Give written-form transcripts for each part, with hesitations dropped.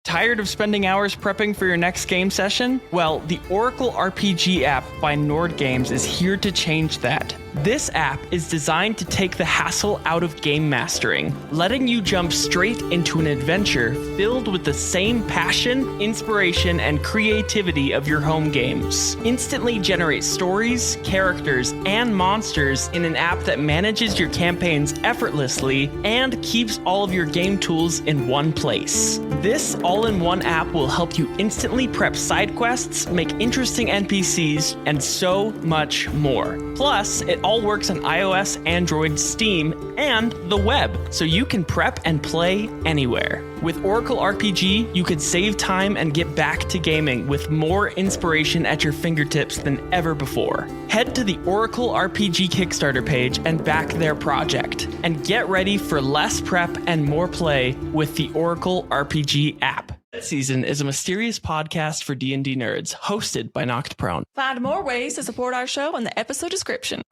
Tired of spending hours prepping for your next game session? Well, the Oracle RPG app by Nord Games is here to change that. This app is designed to take the hassle out of game mastering, letting you jump straight into an adventure filled with the same passion, inspiration, and creativity of your home games. Instantly generate stories, characters, and monsters in an app that manages your campaigns effortlessly and keeps all of your game tools in one place. This all-in-one app will help you instantly prep side quests, make interesting NPCs, and so much more. Plus, it all works on iOS, Android, Steam, and the web, so you can prep and play anywhere. With Oracle RPG, you can save time and get back to gaming with more inspiration at your fingertips than ever before. Head to the Oracle RPG Kickstarter page and back their project, and get ready for less prep and more play with the Oracle RPG app. This Season is a mysterious podcast for D&D nerds, hosted by Knocked Prone. Find more ways to support our show in the episode description.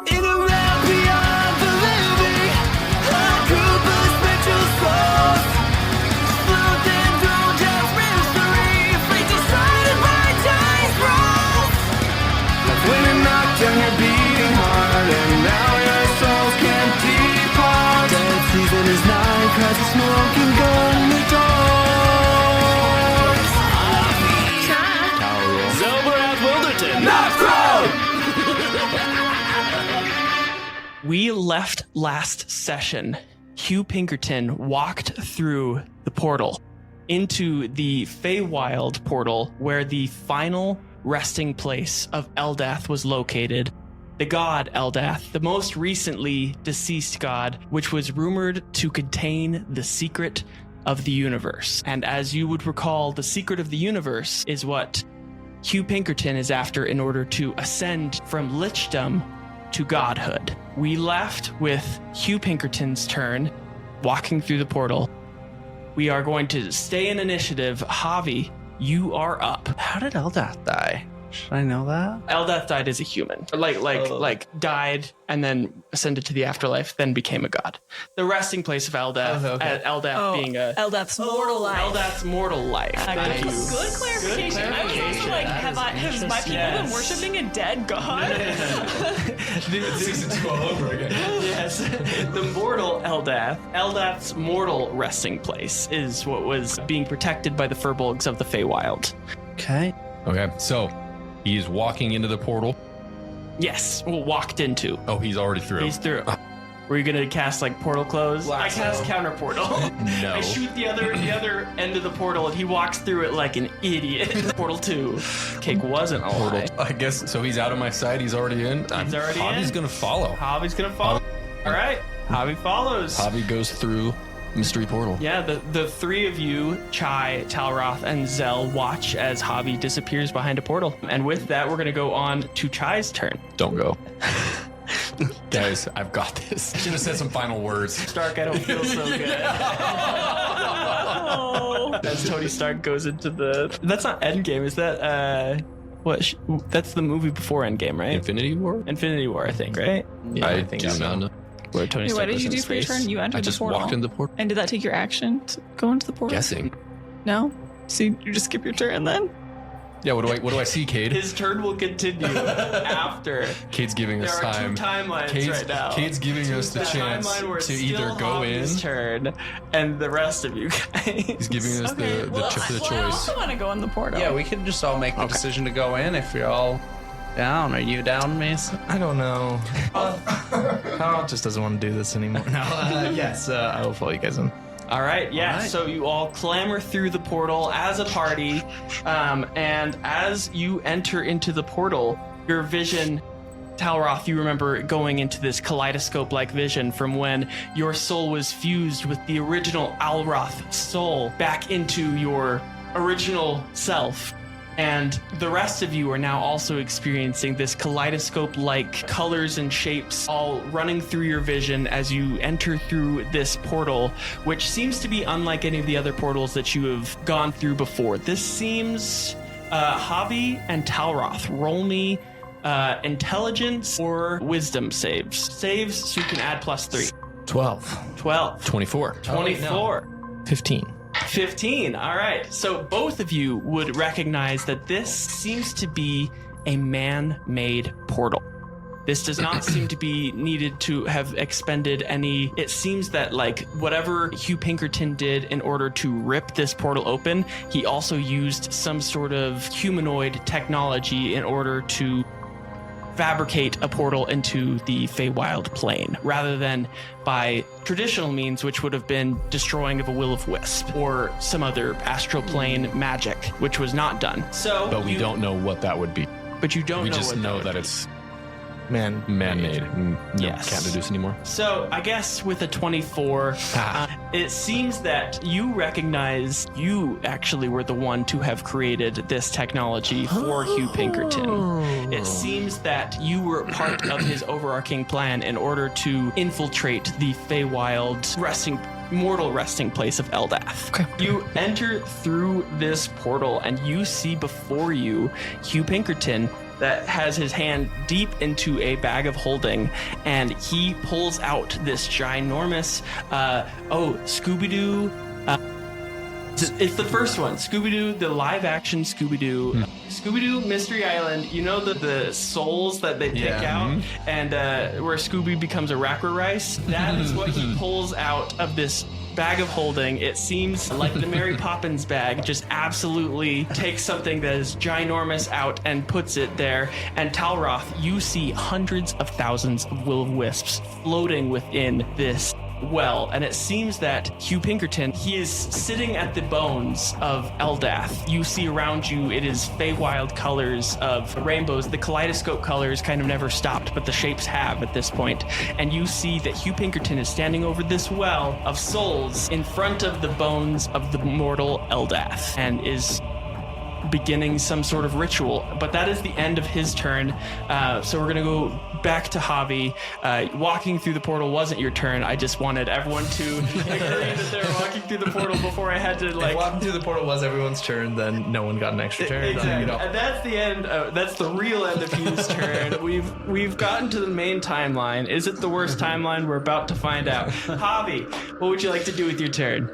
In a realm beyond the living, a group of spiritual souls, floating through just mystery, fate decided by dice rolls. Like when it knocked on your beating heart, and now your souls can't depart. Dead season is nigh, cries of smoke and gun the doors. Talroth, Zelbarath Wilderton, not thrown! We left last session. Hugh Pinkerton walked through the portal into the Feywild portal where the final resting place of Eldath was located. The god Eldath, the most recently deceased god, which was rumored to contain the secret of the universe. And as you would recall, the secret of the universe is what Hugh Pinkerton is after in order to ascend from lichdom to godhood. We left with Hugh Pinkerton's turn, walking through the portal. We are going to stay in initiative. Javi, you are up. How did Eldath die? Should I know that? Eldath died as a human. Like died and then ascended to the afterlife, then became a god. The resting place of Eldath, Eldath being a... Eldath's mortal life. Eldath's mortal life. Thank you. Good clarification. I was also like, have my people been worshipping a dead god? Season 2 all over again. Yes. The mortal Eldath's mortal resting place is what was being protected by the furbolgs of the Feywild. Okay, so he's walking into the portal. Yes, well, walked into. Oh, he's already through. He's through. Were you gonna cast like portal close? I cast counter portal. No. I shoot the other end of the portal, and he walks through it like an idiot. Portal 2. Cake wasn't a lie. I guess so. He's out of my sight. He's already in. He's already in. Javi's gonna follow. Javi's gonna follow. All right. Javi follows. Javi goes through mystery portal. Yeah, the three of you, Chai, Talroth, and Zell, watch as Javi disappears behind a portal. And with that, we're going to go on to Chai's turn. Don't go. Guys, I've got this. I should have said some final words. Stark, I don't feel so good. As Tony Stark goes into the... That's not Endgame, is that... That's the movie before Endgame, right? Infinity War? Infinity War, I think, right? Yeah, I think do not know. Where Tony Stark What did was you in do for your space. turn? You entered I the just portal. walked in the portal. And did that take your action to go into the portal? Guessing. No? So you just skip your turn then? Yeah, what do I see, Cade? His turn will continue after. Cade's giving us time. There are two timelines right now. Cade's giving us the chance to either go in. Turn, and the rest of you guys. He's giving us the I choice. also want to go in the portal. yeah, we could just all make the decision to go in if you're all down. Are you down, Mason? I don't know. Carl just doesn't want to do this anymore. No, yes, I will follow you guys in. All right, yeah. All right. So you all clamber through the portal as a party, and as you enter into the portal, your vision, Talroth, you remember going into this kaleidoscope-like vision from when your soul was fused with the original Alroth soul back into your original self. And the rest of you are now also experiencing this kaleidoscope-like colors and shapes all running through your vision as you enter through this portal, which seems to be unlike any of the other portals that you have gone through before. This seems... Javi and Talroth, roll me intelligence or wisdom saves. Saves so you can add +3. 12. 12. 24. 24. 15. 15. All right. So both of you would recognize that this seems to be a man-made portal. This does not seem to be needed to have expended any. It seems that, like, whatever Hugh Pinkerton did in order to rip this portal open, he also used some sort of humanoid technology in order to fabricate a portal into the Feywild plane, rather than by traditional means, which would have been destroying of a will-o-wisp or some other astral plane magic, which was not done. So, But we don't know what that would be. But you don't We know. just what know that it's Man-made. Yes. Can't deduce anymore. So I guess with a 24, it seems that you recognize you actually were the one to have created this technology for Hugh Pinkerton. It seems that you were part of his overarching plan in order to infiltrate the Feywild mortal resting place of Eldath. Okay. You enter through this portal and you see before you Hugh Pinkerton that has his hand deep into a bag of holding, and he pulls out this ginormous, Scooby-Doo. It's the first one, Scooby-Doo, the live-action Scooby-Doo. Scooby-Doo Mystery Island, you know the souls that they pick out, and where Scooby becomes a wrapper rice? That is what he pulls out of this bag of holding. It seems like the Mary Poppins bag just absolutely takes something that is ginormous out and puts it there. And Talroth, you see hundreds of thousands of will-o-wisps floating within this well, and it seems that Hugh Pinkerton, he is sitting at the bones of Eldath. You see around you, it is Feywild colors of rainbows. The kaleidoscope colors kind of never stopped, but the shapes have at this point. And you see that Hugh Pinkerton is standing over this well of souls in front of the bones of the mortal Eldath, and is beginning some sort of ritual. But that is the end of his turn. So we're gonna go back to Javi. Walking through the portal wasn't your turn. I just wanted everyone to agree that they were walking through the portal before I had to, like... If walking through the portal was everyone's turn, then no one got an extra turn. Exactly. And that's the end. That's the real end of Hugh's turn. We've gotten to the main timeline. Is it the worst timeline? We're about to find out. Javi, what would you like to do with your turn?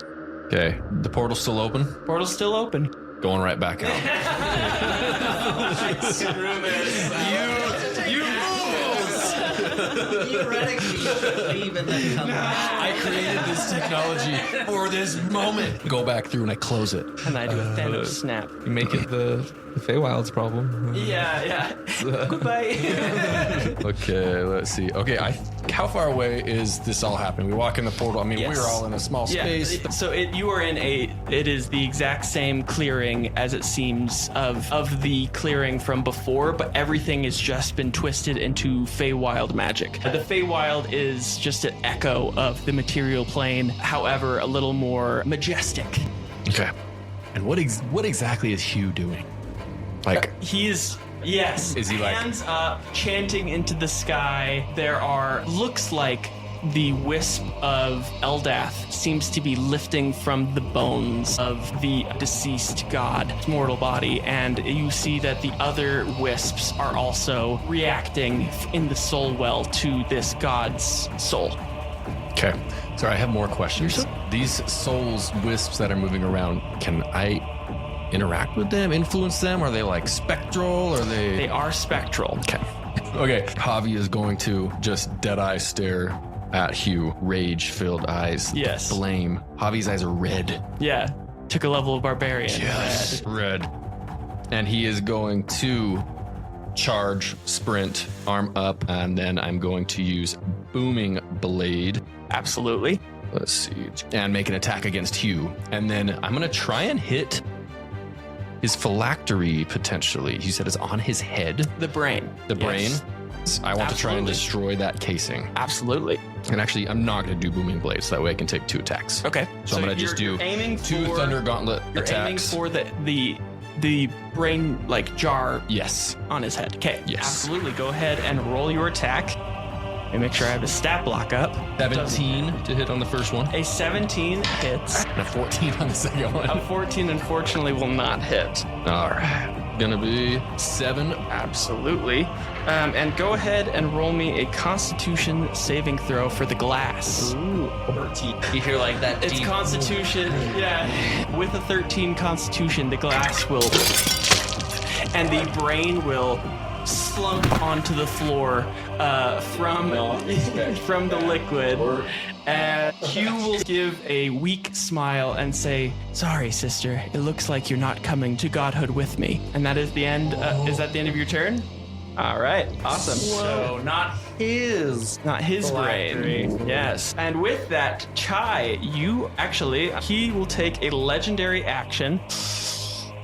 Okay, the portal's still open. Portal's still open. Going right back out. Screw this. I created this technology for this moment. Go back through and I close it. And I do a Thanos snap. You make it the Feywild's problem. Yeah. Goodbye. Okay, let's see. Okay, how far away is this all happening? We walk in the portal. I mean, Yes. we're all in a small space. So you are in it is the exact same clearing as it seems of the clearing from before, but everything has just been twisted into Feywild magic. The Feywild is just an echo of the material plane, however, a little more majestic. Okay. And what exactly is Hugh doing? Like, He is... Yes. Is he like- hands up, chanting into the sky? There looks like the wisp of Eldath seems to be lifting from the bones of the deceased god's mortal body, and you see that the other wisps are also reacting in the soul well to this god's soul. okay. Sorry, I have more questions. These souls, wisps that are moving around, can I interact with them, influence them? Are they like spectral? Or They are spectral. Okay. Javi is going to just dead eye stare at Hugh, rage-filled eyes. Yes. Blame. Javi's eyes are red. Yeah. Took a level of barbarian. Red. And he is going to charge, sprint, arm up, and then I'm going to use Booming Blade. Absolutely. Let's see. And make an attack against Hugh. And then I'm going to try and hit his phylactery, potentially. You said it's on his head. The brain. The brain. Yes. I want to try and Absolutely. destroy that casing. Absolutely. And actually, I'm not going to do Booming Blade, so that way I can take 2 attacks. Okay. So I'm going to just you're do aiming 2 for- Thunder Gauntlet You're attacks. aiming for the brain, like, jar Yes. on his head. Okay. Yes. Absolutely. Go ahead and roll your attack. And make sure I have a stat block up. 17 to hit on the first one. A 17 hits. And a 14 on the second one. A 14 unfortunately will not hit. All right. gonna be 7. Absolutely. And go ahead and roll me a Constitution saving throw for the glass. Ooh, 14. You hear like that It's deep... Constitution, yeah. With a 13 Constitution, the glass will, and the brain will slump onto the floor from the liquid. Hugh will give a weak smile and say, "Sorry, sister. It looks like you're not coming to godhood with me." And that is the end. Is that the end of your turn? All right, awesome. So not his brain. Yes. And with that, Chai, he will take a legendary action.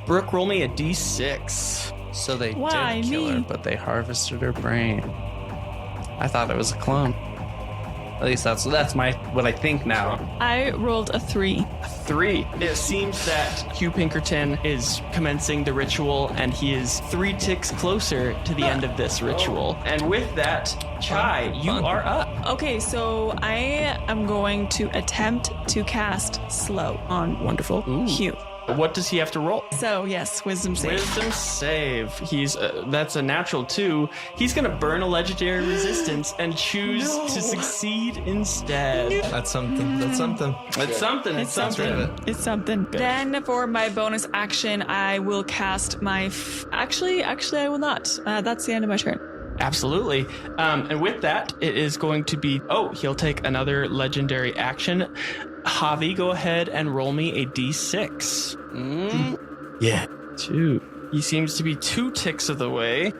Brooke, roll me a d6. So they Why did kill her, me? but they harvested her brain. I thought it was a clone. At least that's what I think now. I rolled a 3. 3. It seems that Hugh Pinkerton is commencing the ritual, and he is 3 ticks closer to the end of this ritual. And with that, Chai, you are up. Okay, so I am going to attempt to cast slow on wonderful Hugh. What does he have to roll? So yes, wisdom save. Wisdom save. He's that's a natural 2. He's gonna burn a legendary resistance and choose to succeed instead. That's something. That's something. It's something. It's something. It's something. Then for my bonus action, I will cast my. Actually, I will not. That's the end of my turn. Absolutely. And with that, it is going to be. Oh, he'll take another legendary action. Javi, go ahead and roll me a d6. Yeah. 2. He seems to be 2 ticks of the way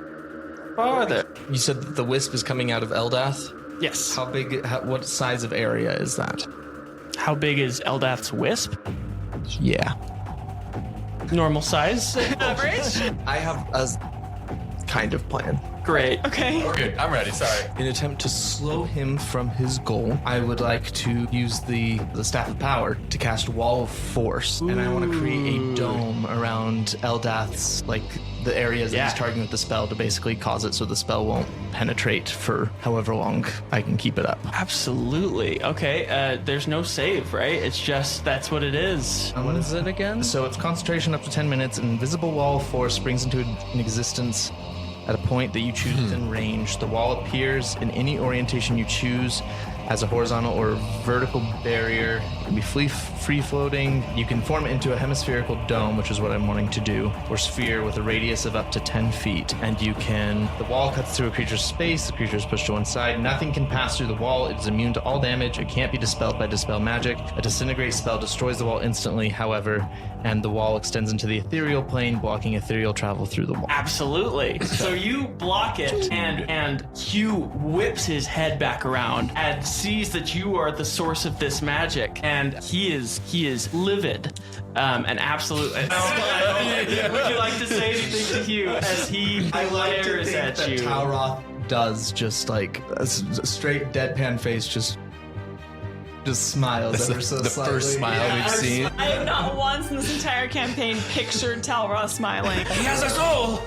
farther. You said that the wisp is coming out of Eldath. Yes. How big? What size of area is that? How big is Eldath's wisp? Yeah. Normal size. Average. I have a kind of plan. Great. Okay. Okay, I'm ready. Sorry. In an attempt to slow him from his goal, I would like to use the Staff of Power to cast Wall of Force, and I want to create a dome around Eldath's, like, the areas that he's targeting with the spell to basically cause it so the spell won't penetrate for however long I can keep it up. Absolutely. Okay. There's no save, right? It's just that's what it is. What is it again? So it's concentration up to 10 minutes. An invisible wall of force springs into an existence at a point that you choose within range. The wall appears in any orientation you choose as a horizontal or vertical barrier. It can be free-floating. You can form it into a hemispherical dome, which is what I'm wanting to do, or sphere with a radius of up to 10 feet. And the wall cuts through a creature's space. The creature is pushed to one side. Nothing can pass through the wall. It is immune to all damage. It can't be dispelled by dispel magic. A disintegrate spell destroys the wall instantly, however, and the wall extends into the ethereal plane, blocking ethereal travel through the wall. Absolutely. So you block it, and Hugh whips his head back around and sees that you are the source of this magic, and he is livid, and absolute. Would you like to say anything to Hugh as he glares at you? Talroth does just like a straight deadpan face, just smiles ever so the slightly. first smile we've seen. I have not once in this entire campaign pictured Talroth smiling. He has a soul.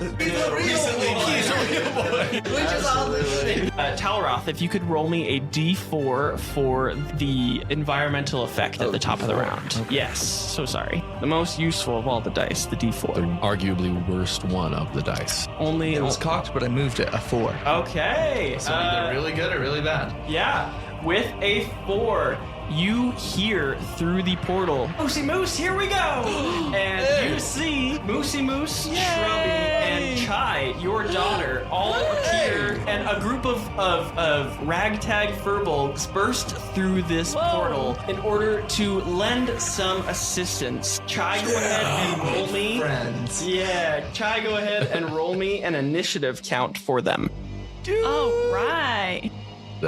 Talroth, if you could roll me a d4 for the environmental effect at the top of the round. Okay. Yes, so sorry. The most useful of all the dice, the d4. The arguably worst one of the dice. It was cocked, but I moved it a 4. Okay. So either really good or really bad. Yeah. With a 4, you hear through the portal, Moosey Moose, here we go! And you see Moosey Moose, Shrubby, and Chai, your daughter, all appear, and a group of ragtag furbolgs burst through this portal in order to lend some assistance. Chai, go ahead and roll me. Friends. Yeah, Chai, go ahead and roll me an initiative count for them. All right.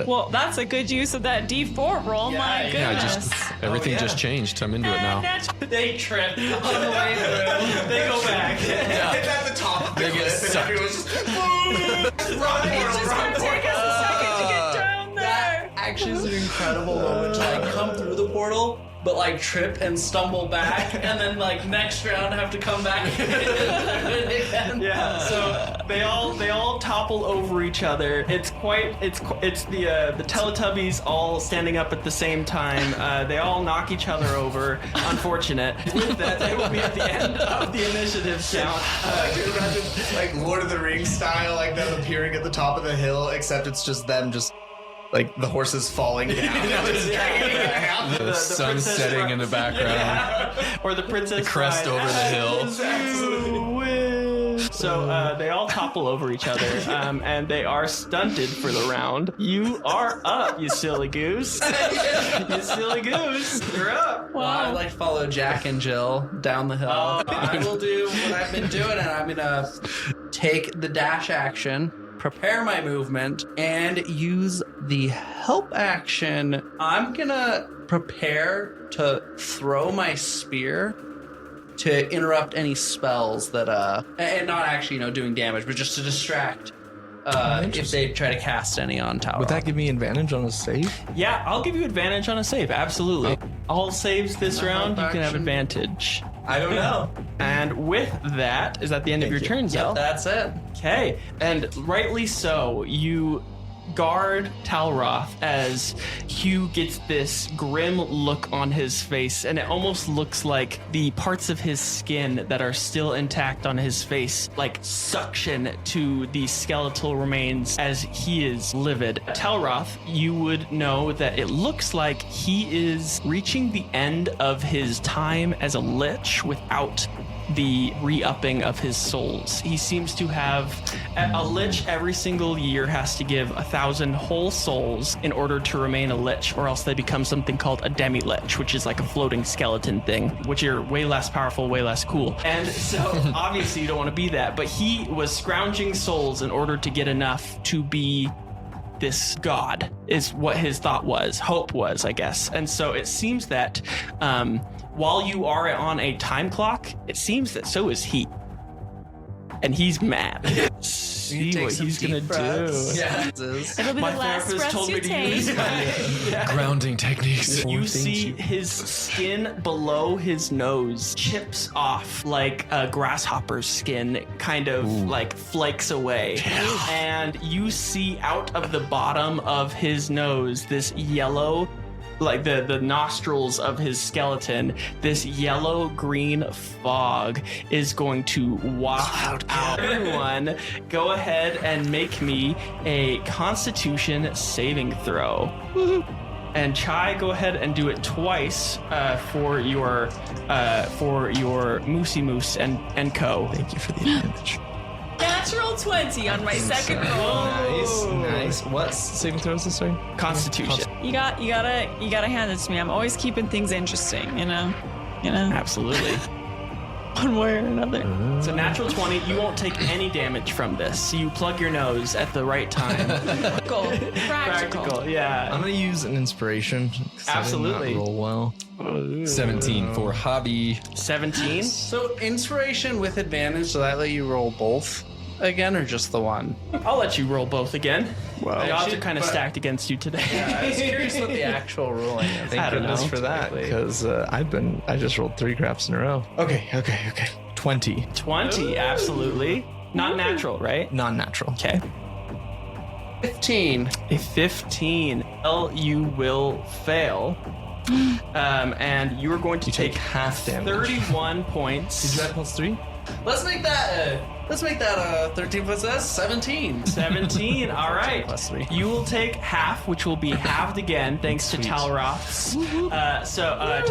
Well, that's a good use of that D4 roll. My goodness. Everything just changed. I'm into it now. They trip on the way through. They go back. It's at the top of the cliff, and everyone's just It's just gonna take us a second to get down there. Actually, is an incredible moment to like come through the portal, but like trip and stumble back, and then like next round have to come back again. Yeah, so they all topple over each other. It's the Teletubbies all standing up at the same time. They all knock each other over. Unfortunate. With that, they will be at the end of the initiative count. Like Lord of the Rings style, like them appearing at the top of the hill, except it's just them, just like the horses falling down. The sun princess setting in the background. Yeah. Or the princess The crest bride. over the hill. Absolutely. So they all topple over each other, and they are stunted for the round. You are up, you silly goose. You silly goose. You're up. Well, I like follow Jack and Jill down the hill. I will do what I've been doing, and I'm gonna take the dash action, prepare my movement, and use the help action. I'm gonna prepare to throw my spear to interrupt any spells that and not actually doing damage, but just to distract if they try to cast any on Talroth. Would that give me advantage on a save? Yeah, I'll give you advantage on a save. Absolutely. All saves this round, you can have action. advantage. I don't know. And with that, is that the end of your turn, Zell? Yep, that's it. Okay, and rightly so, you guard Talroth as Hugh gets this grim look on his face, and it almost looks like the parts of his skin that are still intact on his face like suction to the skeletal remains as he is livid. Talroth, you would know that it looks like he is reaching the end of his time as a lich without the re-upping of his souls. He seems to have a lich every single year has to give 1,000 whole souls in order to remain a lich, or else they become something called a demi-lich, which is like a floating skeleton thing, which are way less powerful, way less cool. And so obviously you don't want to be that, but he was scrounging souls in order to get enough to be this god, is what his thought was, hope was, I guess. And so it seems that while you are on a time clock, it seems that so is he. And he's mad. See what he's gonna do. Yeah. It'll be My the last therapist breath told me you to take. use Grounding techniques. You see his skin below his nose chips off like a grasshopper's skin, kind of like flakes away. And you see out of the bottom of his nose this yellow, like the nostrils of his skeleton, this yellow-green fog is going to waft out. Everyone, go ahead and make me a Constitution saving throw. And Chai, go ahead and do it twice for your Moosey Moose and Co. Thank you for the advantage. Natural 20 on my second roll. Nice. What saving throws this sorry? Constitution. You gotta hand it to me. I'm always keeping things interesting, you know. Absolutely. One way or another. So natural 20, you won't take any damage from this. You plug your nose at the right time. Practical, yeah. I'm gonna use an inspiration. 'cause I did not Absolutely. roll well. 17 for Javi. 17. So inspiration with advantage, so that let you roll both again, or just the one? I'll let you roll both again. Wow. The odds are kind of But- stacked against you today. I was curious what the actual ruling is. Thank I don't goodness know. for that, because I just rolled 3 craps in a row. Okay. 20. 20, absolutely. Not natural, right? Non-natural. Okay. 15. A 15. Well, you will fail. And you are going to You take half damage. 31 points. Did you add +3? Let's make that 13 plus S 17. 17. All right. +3. You will take half, which will be halved again, thanks to Talroth's.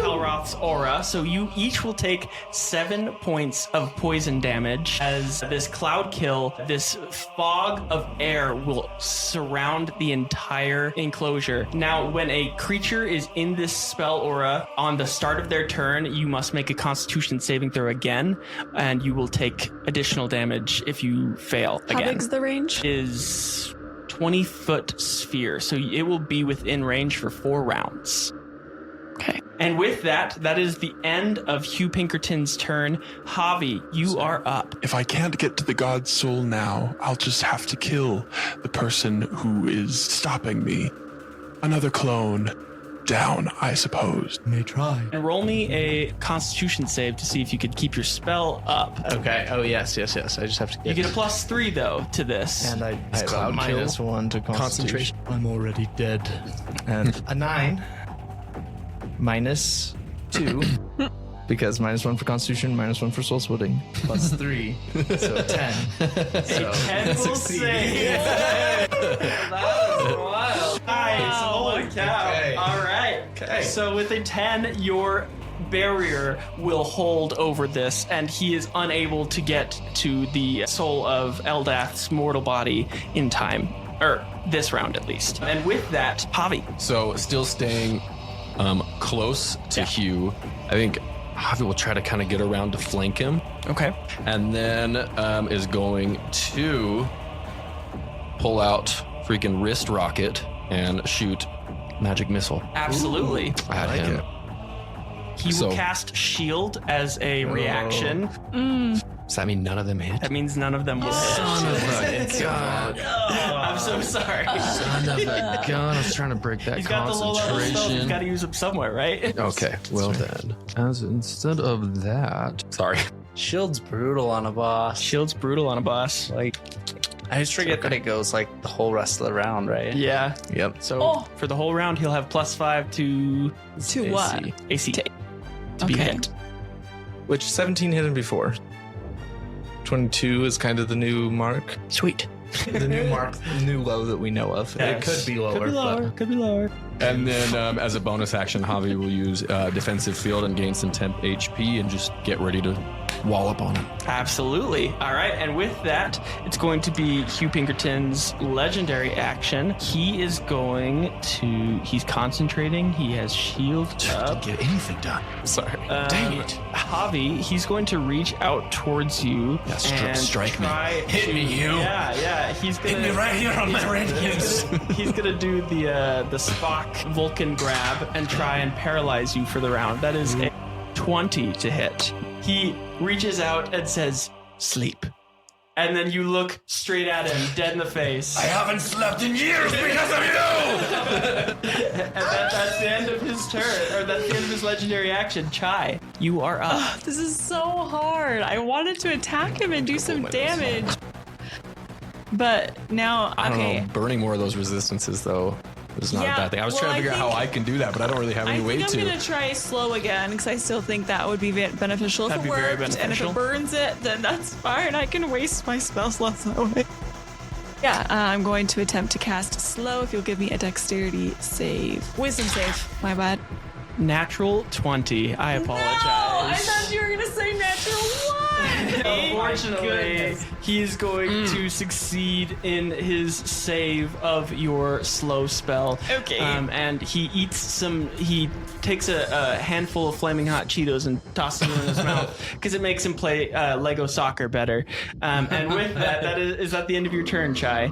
Talroth's aura. So you each will take 7 points of poison damage as this cloud kill, this fog of air will surround the entire enclosure. Now, when a creature is in this spell aura on the start of their turn, you must make a Constitution saving throw again, and you will take additional damage if you fail How again. big's the range? Is 20-foot sphere, so it will be within range for 4 rounds. Okay. And with that, that is the end of Hugh Pinkerton's turn. Javi, you are up. If I can't get to the god's soul now, I'll just have to kill the person who is stopping me. Another clone. down, I suppose. May try. And roll me a Constitution save to see if you could keep your spell up. Okay. Oh, yes. I just have to You get a +3 though to this. And I have a cloud kill. -1 to concentration. I'm already dead. And a 9. -2. Because -1 for Constitution, -1 for Soul Splitting, +3, so 10. So 10 will save. That was wild. Nice. Holy cow. Okay. All right. Okay. So with a 10, your barrier will hold over this, and he is unable to get to the soul of Eldath's mortal body in time. Or this round, at least. And with that, Javi. So still staying close to Hugh. I think Javi will try to kind of get around to flank him. Okay. And then is going to pull out freaking wrist rocket and shoot magic missile Absolutely. at him. He will So- cast shield as a reaction. Does that mean none of them hit? That means none of them will hit. Son of a gun. I'm so sorry. Son of a gun. I was trying to break that He's got the low level spells. He's concentration. got to use them somewhere, right? Okay, well then. As instead of that. Sorry. Shield's brutal on a boss. Shield's brutal on a boss. Like, I just forget that it goes like the whole rest of the round, right? Yeah. Yep. So for the whole round, he'll have +5 to To what? AC to be Okay. hit. which 17 hit him before. 22 is kind of the new mark. Sweet. The new mark, the new low that we know of. It could be lower. Could be lower. Could be lower. And then as a bonus action, Javi will use defensive field and gain some temp HP and just get ready to wallop on him. Absolutely. All right. And with that, it's going to be Hugh Pinkerton's legendary action. He is going to, he's concentrating. He has shield up. Get anything done. Sorry. Dang it. Javi, he's going to reach out towards you Yeah, and strike me. try Hit to- me, Hugh. Yeah. He's gonna Hit me right here on my radius. He's gonna do the Spock Vulcan grab and try and paralyze you for the round. That is a 20 to hit. He reaches out and says, "Sleep." And then you look straight at him, dead in the face. I haven't slept in years because of you! And that's the end of his turn, or that's the end of his legendary action. Chai, you are up. This is so hard. I wanted to attack him and do some damage. But now, I don't okay. know. Burning more of those resistances, though, is not Yeah, a bad thing. I was well, trying to figure out how think- I can do that, but I don't really have any I way think I'm to. gonna try slow again because I still think that would be beneficial if That'd it be very worked. And if beneficial. it burns it, then that's fine. I can waste my spell slots that way. Yeah, I'm going to attempt to cast slow. If you'll give me a dexterity save, wisdom save. My bad. Natural 20. I apologize. No, I thought you were gonna say natural 1. Unfortunately, he's going to succeed in his save of your slow spell. Okay. And he eats some. He takes a handful of flaming hot Cheetos and tosses them in his mouth because it makes him play Lego soccer better. And with that, is that the end of your turn, Chai?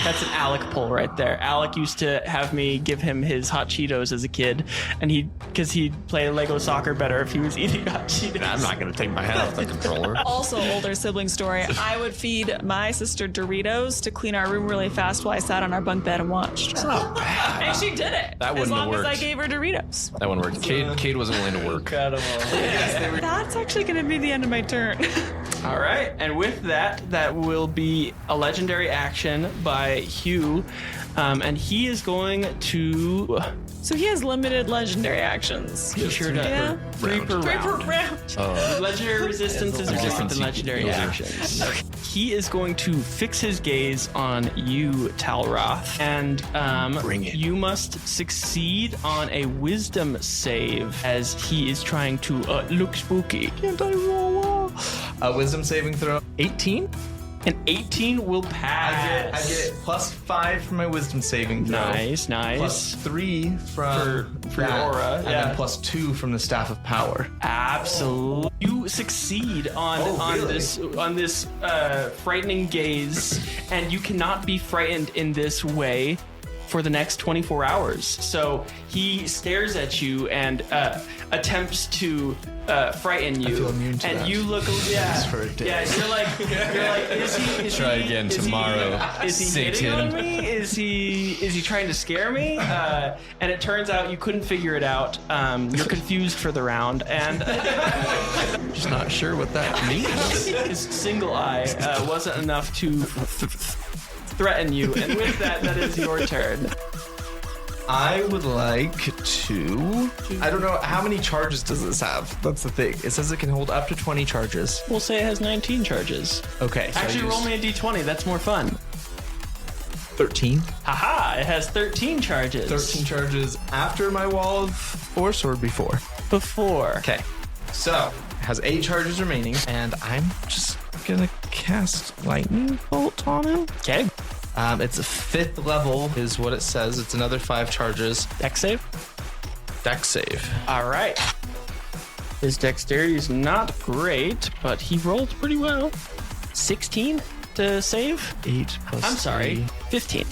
That's an Alec pull right there. Alec used to have me give him his hot Cheetos as a kid, and because he'd play Lego soccer better if he was eating hot Cheetos. I'm not going to take my hand off the controller. Also, older sibling story. I would feed my sister Doritos to clean our room really fast while I sat on our bunk bed and watched. It's not bad. And she did it. That wouldn't as have long as I worked. gave her Doritos. That one worked. Cade wasn't willing to work. That's actually going to be the end of my turn. All right, and with that, that will be a legendary action by Hugh, and he is going to. So he has limited legendary actions. He sure does. Yeah. Three per Three per round. round. Legendary resistances are different than legendary actions. He is going to fix his gaze on you, Talroth, and Bring it. you must succeed on a wisdom save as he is trying to look spooky. Can't I roll well? Wisdom saving throw. 18? An 18 will I pass. get +5 for my wisdom saving throw. Nice. +3 from For your that, aura, and yeah. then +2 from the staff of power. Absolutely. You succeed on this frightening gaze, and you cannot be frightened in this way for the next 24 hours. So he stares at you and attempts to frighten you. I feel immune to and that. You look, for a day. yeah. You're like, is he? Try again tomorrow. Is he hitting on me? Is he trying to scare me? And it turns out you couldn't figure it out. You're confused for the round, and Just not sure what that means. his single eye wasn't enough to threaten you. And with that, that is your turn. I would like to. I don't know how many charges does this have. That's the thing. It says it can hold up to 20 charges. We'll say it has 19 charges. Okay. So Actually, roll me a d20. That's more fun. 13. Haha! It has 13 charges. 13 charges after my wall of force or before? Before. Okay. So it has 8 charges remaining, and I'm just gonna cast lightning bolt on him. Okay. It's a 5th level, is what it says. It's another 5 charges. Dex save. Dex save. All right. His dexterity is not great, but he rolled pretty well. 16 to save. 8 plus. I'm sorry. 15.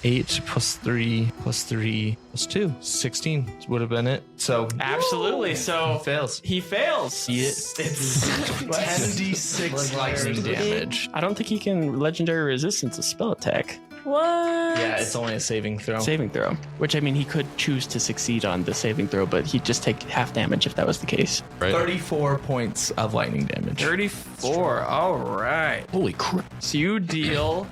8 plus 3 plus 3 plus 2. 16 would have been it. So Absolutely. So fails. he fails. It's 10d6 lightning damage. I don't think he can legendary resistance a spell attack. What? Yeah, it's only a saving throw. Saving throw. Which, I mean, he could choose to succeed on the saving throw, but he'd just take half damage if that was the case. Right? 34 points of lightning damage. 34. All right. Holy crap. So you deal,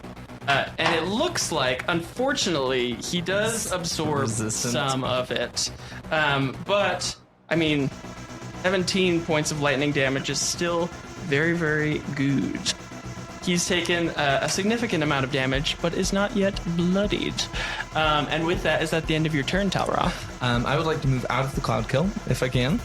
and it looks like, unfortunately, he does absorb Resistant. some of it. But, I mean, 17 points of lightning damage is still very, very good. He's taken a significant amount of damage, but is not yet bloodied. And with that, is that the end of your turn, Talroth? I would like to move out of the cloud kill if I can.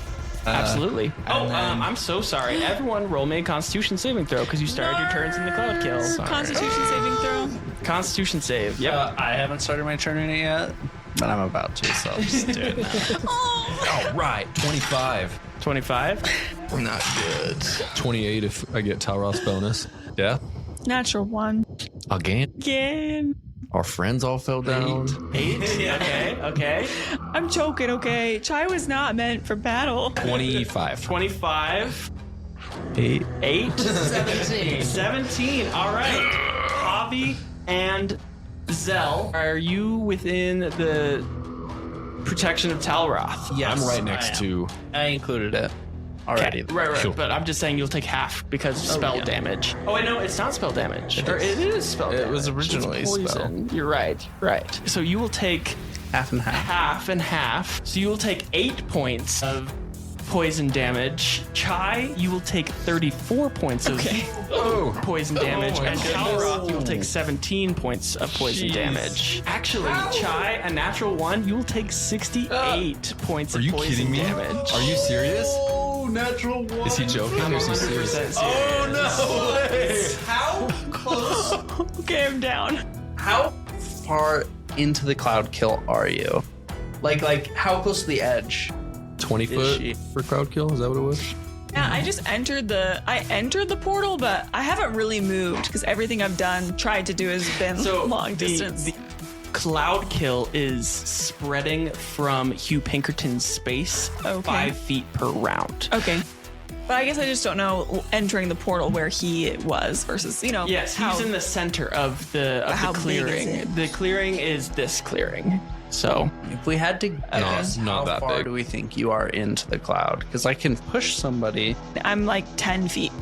Absolutely. and then- I'm so sorry. Everyone roll me a Constitution saving throw because you started your turns in the cloud kill. Sorry. Constitution saving throw. Constitution save. Yep. I haven't started my turn in it yet, but I'm about to, so I'll just do it now. All right. 25. 25. Not good. 28 if I get Talroth's bonus. Yeah. Natural 1. Again. Again. Our friends all fell down. 8. Okay. I'm choking, okay? Chai was not meant for battle. 25. 25. 8. 8. 17. All right. Javi and Zell, are you within the protection of Talroth? Yes, I'm right I next am. to. I included it already. Right. Cool. But I'm just saying you'll take half because of spell damage. Oh, wait, no, it's not spell damage. Or it is spell damage. It was originally It's poison. You're right. So you will take Half and half. half and half. So you will take 8 points of poison damage. Chai, you will take 34 points of poison damage. my And goodness. Talroth, you will take 17 points of poison damage. Actually, Chai, a natural 1, you will take 68 points Are of you poison kidding me? damage. Are you serious? Oh, natural 1. Is he joking or is he serious? 100% serious. Oh, no way. How close? Okay, I'm down. How far into the cloud kill are you? Like how close to the edge? 20 Is foot she- for crowd kill? Is that what it was? Yeah, I just entered the portal, but I haven't really moved because everything I've tried to do has been long distance. The cloud kill is spreading from Hugh Pinkerton's space Okay. 5 feet per round. Okay. But I guess I just don't know entering the portal where he was versus, Yes, he's in the center of the How big is clearing. it? The clearing is this clearing. So If we had to guess, not how that far big. do we think you are into the cloud? Because I can push somebody. I'm like 10 feet.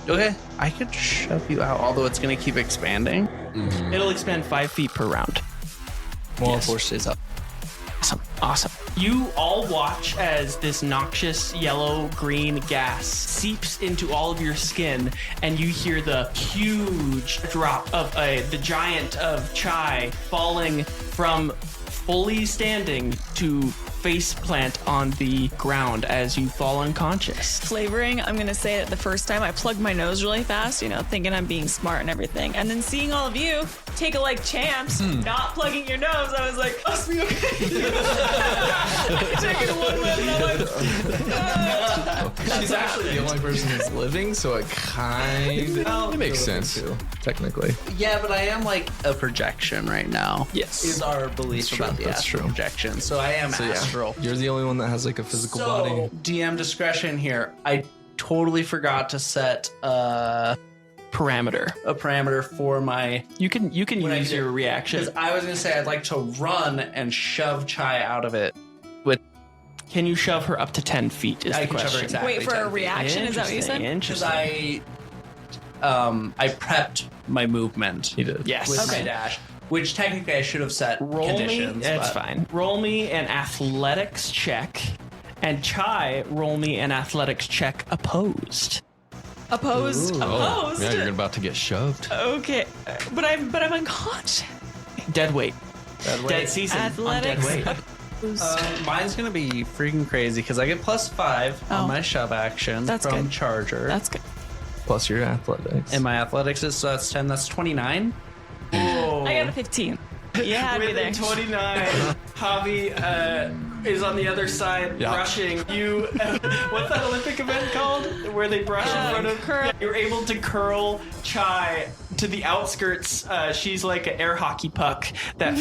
Okay, I could shove you out, although it's going to keep expanding. it'll expand 5 feet per round. Wall of force stays up. Awesome. You all watch as this noxious yellow-green gas seeps into all of your skin, and you hear the huge drop of the giant of Chai falling from fully standing to face plant on the ground as you fall unconscious. Flavoring, I'm going to say that the first time I plugged my nose really fast, thinking I'm being smart and everything. And then seeing all of you take it like champs, not plugging your nose. I was like, must be okay. I took it one way and I'm like, She's actually the only person who's living, so it kind of It makes sense. too, technically. Yeah, but I am like a projection right now. Yes. Is our belief about the That's astral true. projection. So I am astral. You're the only one that has like a physical body. So, DM discretion here. I totally forgot to set a parameter for my. You can When I use do- your reaction. Because I was gonna say I'd like to run and shove Chai out of it. With Can you shove her up to 10 feet? Is I the can shove her question. exactly. wait for a 10 feet. reaction. Is that what you said? Because Interesting. I prepped my movement. He did. Yes. With Okay. my dash, which technically I should have set Roll conditions. me. That's but- fine. Roll me an athletics check, and Chai, roll me an athletics check opposed. Opposed. Oh, Opposed. yeah, you're about to get shoved. Okay, but I'm unconscious. Dead weight. Dead weight. Dead season. Athletics. On dead weight. Mine's gonna be freaking crazy because I get +5 Oh. on my shove action That's from good. Charger. That's good. Plus your athletics. and my athletics is so that's 10. That's 29. Whoa. I got a 15. You had me With there. a 29, Javi is on the other side Yeah. brushing. You, what's that Olympic event called? Where they brush in front of. curl. Yeah, you're able to curl Chai to the outskirts. She's like an air hockey puck that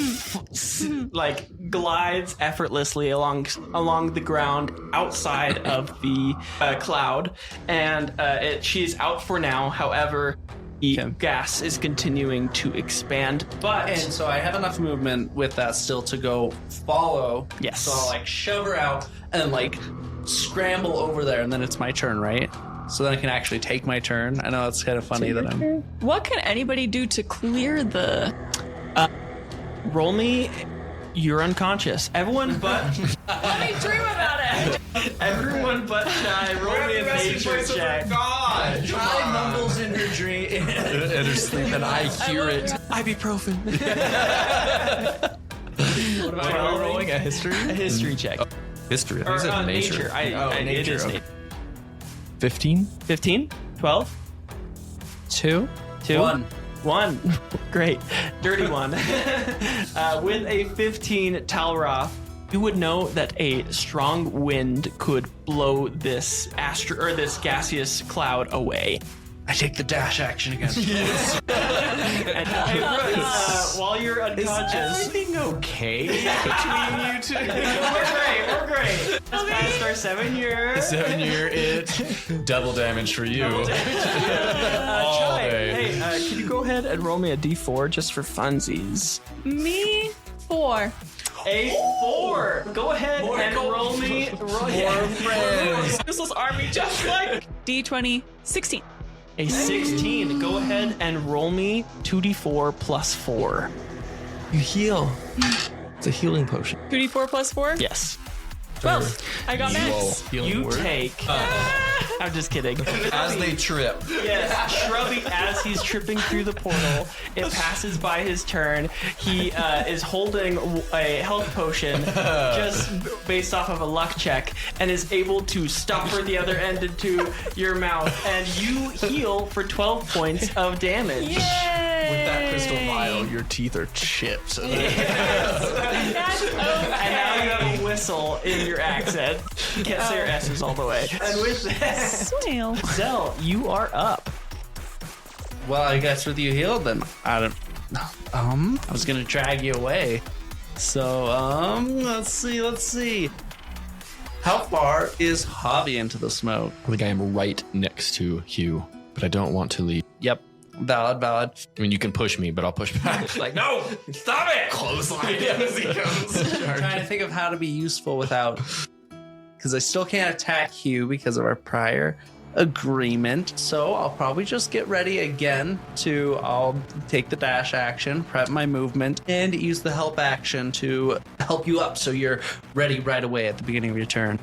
like glides effortlessly along the ground outside of the cloud, and she's out for now. However, the gas is continuing to expand, but And so I have enough movement with that still to go follow. Yes. So I'll like shove her out and like scramble over there, and then it's my turn, right? So then I can actually take my turn. I know it's kind of funny that I'm. What can anybody do to clear the? roll me. You're unconscious. Everyone but Let me dream about it. everyone but Chai. Roll me a nature check. Chai mumbles in her dream. In her sleep, and I hear it. Ibuprofen. What am I rolling? A history? A history check. History. I Or think it's nature. nature. It nature, is okay. nature. 15? 15? 12? 2? 2? One. 1. Great. Dirty one. With a 15 Talroth, you would know that a strong wind could blow this this gaseous cloud away. I take the dash action again. And while you're unconscious, Everything okay between you two? we're great. Let's pass our 7-year. 7-year it. Double damage for you. All Chai, day. hey, can you go ahead and roll me a d4 just for funsies? Me 4. A 4. Go ahead and roll me. More friends. This was army just like D20 16. A 16. Go ahead and roll me 2d4 plus 4. You heal. It's a healing potion. 2d4 plus 4. Yes. 12. I got max. Healing You word? take. I'm just kidding. As they trip. Yes, Shrubby, as he's tripping through the portal, it passes by his turn. He is holding a health potion just based off of a luck check and is able to stopper the other end into your mouth, and you heal for 12 points of damage. Yay! With that crystal vial, your teeth are chipped. That's okay. And now you have a whistle in your accent. You can't say your S's all the way. And with that, Swale. Zell, you are up. Well, I guess with you healed, then I don't. I was gonna drag you away. So, let's see. How far is Javi into the smoke? I think I am right next to Hugh, but I don't want to leave. Yep, valid. I mean, you can push me, but I'll push back. Like, no, stop it! Clothesline as he comes. I'm trying to think of how to be useful without, because I still can't attack Hugh because of our prior agreement. So I'll probably just get ready again I'll take the dash action, prep my movement, and use the help action to help you up so you're ready right away at the beginning of your turn.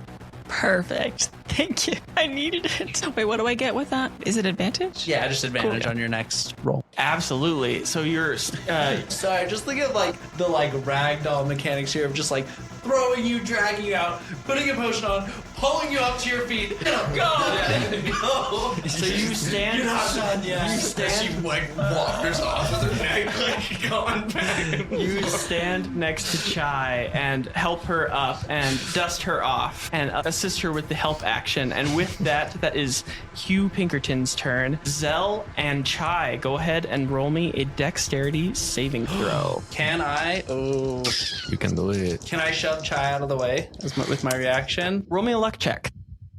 Perfect. Thank you. I needed it. Wait, what do I get with that? Is it advantage? Yeah, just advantage on your next roll. Absolutely. So you're. Sorry, just think of like the ragdoll mechanics here of just like throwing you, dragging you out, putting a potion on, pulling you up to your feet. Go. So you stand. You're not done yet. You stand. like wanders off with her neck, like going back. You stand next to Chai and help her up and dust her off and assist her with the help action. And with that, that is Hugh Pinkerton's turn. Zell and Chai, go ahead and roll me a dexterity saving throw. Can I? Oh. You can do it. Can I shove Chai out of the way with my reaction? Roll me a luck check.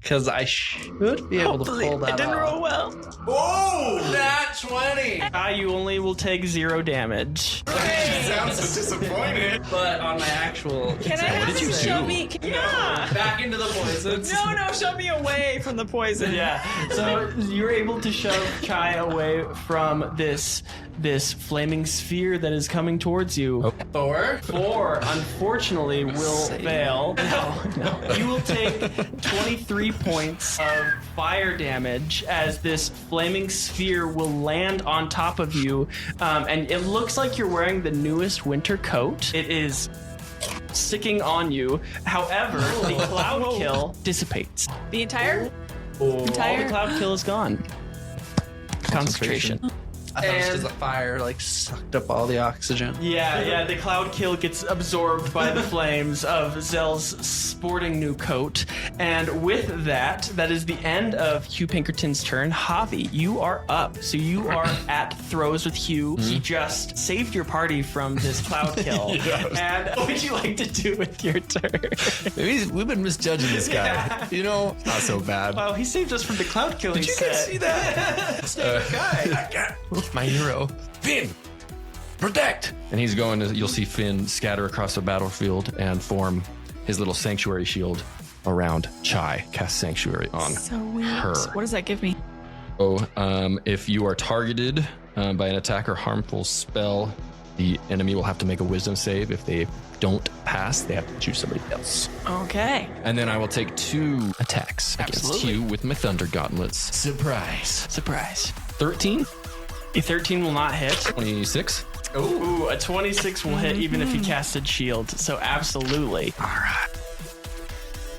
Because I should be able to pull that It didn't off. roll well. Oh, nat 20. Chai, you only will take 0 damage. Sounds so disappointed. But on my actual... Can I have you show me? Yeah. Back into the poisons. No, show me away from the poison. Yeah. So you're able to shove Chai away from this flaming sphere that is coming towards you. Thor. Four, unfortunately, will fail. No. You will take 23 points of fire damage as this flaming sphere will land on top of you. And it looks like you're wearing the newest winter coat. It is sticking on you. However, the cloud kill dissipates. The entire? All the cloud kill is gone. Concentration. I thought it was because the fire like sucked up all the oxygen. Yeah, the cloud kill gets absorbed by the flames of Zell's sporting new coat. And with that, that is the end of Hugh Pinkerton's turn. Javi, you are up. So you are at throws with Hugh. He just saved your party from this cloud kill. And what would you like to do with your turn? We've been misjudging this guy. Yeah. You know, not so bad. Wow, he saved us from the cloud kill. Did you guys see that? guy. My hero, Finn, protect. And he's going to, you'll see Finn scatter across the battlefield and form his little sanctuary shield around Chai. Cast sanctuary on So weird. her. What does that give me? So, if you are targeted by an attack or harmful spell, the enemy will have to make a wisdom save. If they don't pass, they have to choose somebody else. Okay. And then I will take 2 attacks against Absolutely. you with my thunder gauntlets. Surprise. 13, A 13 will not hit. 26. Ooh, a 26 will hit even if you casted shield. So absolutely. All right.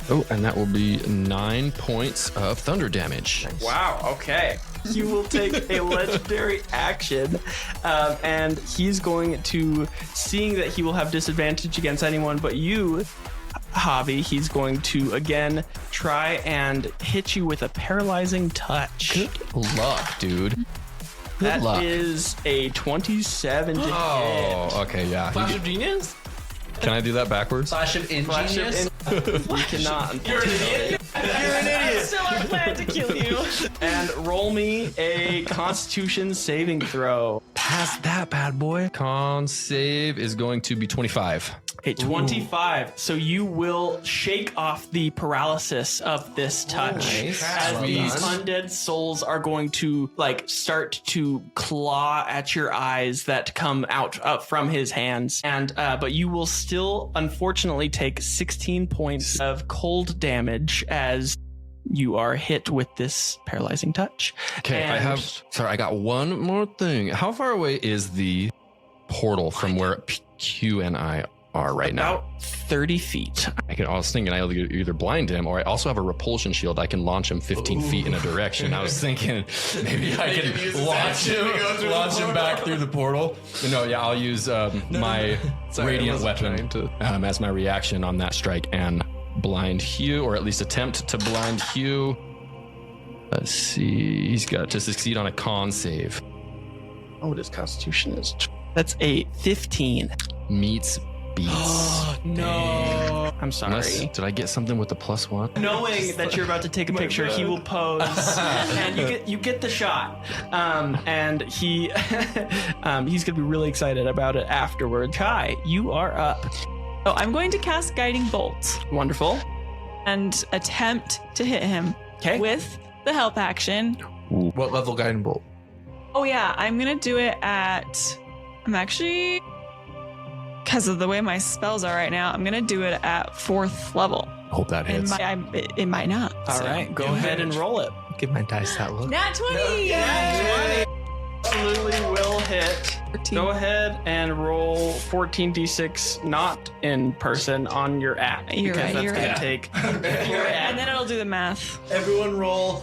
Oh, and that will be 9 points of thunder damage. Wow, okay. You will take a legendary action, and he's going to, seeing that he will have disadvantage against anyone but you, Javi, he's going to again try and hit you with a paralyzing touch. Good luck, dude. Good That luck. is a 27 to hit. Oh, okay, yeah. Flash of genius? Can I do that backwards? Flash of ingenious? You cannot. You're an idiot. It's still our plan to kill you. And roll me a Constitution saving throw. Pass that bad boy. Con save is going to be 25. A 25. So you will shake off the paralysis of this touch Nice. as Well these done. undead souls are going to like start to claw at your eyes that come out from his hands. And but you will still unfortunately take 16 points of cold damage as you are hit with this paralyzing touch. Okay, And- I got one more thing. How far away is the portal from where Q and I are right now? About 30 feet. I was thinking I either blind him or I also have a repulsion shield. I can launch him 15 feet in a direction. I was thinking maybe I can launch him back through the portal. No, yeah, I'll use my radiant weapon as my reaction on that strike and blind Hugh, or at least attempt to blind Hugh. Let's see. He's got to succeed on a con save. Oh, his Constitution is... That's a 15. Meets beats. No. I'm sorry. Did I get something with the +1? Knowing that you're about to take a picture, he will pose, and you get the shot. And he's gonna be really excited about it afterward. Kai, you are up. So I'm going to cast Guiding Bolt Wonderful. and attempt to hit him Okay. with the help action. What level guiding bolt? Oh yeah, I'm gonna do it at. I'm actually, because of the way my spells are right now, I'm gonna do it at 4th level. Hope that hits. It might not. All right, go ahead and roll it. Give my dice that look. Nat 20! absolutely will hit. 14. Go ahead and roll 14d6, not in person, on your app. You're because right, that's you're gonna right. take. And then it'll do the math. Everyone roll.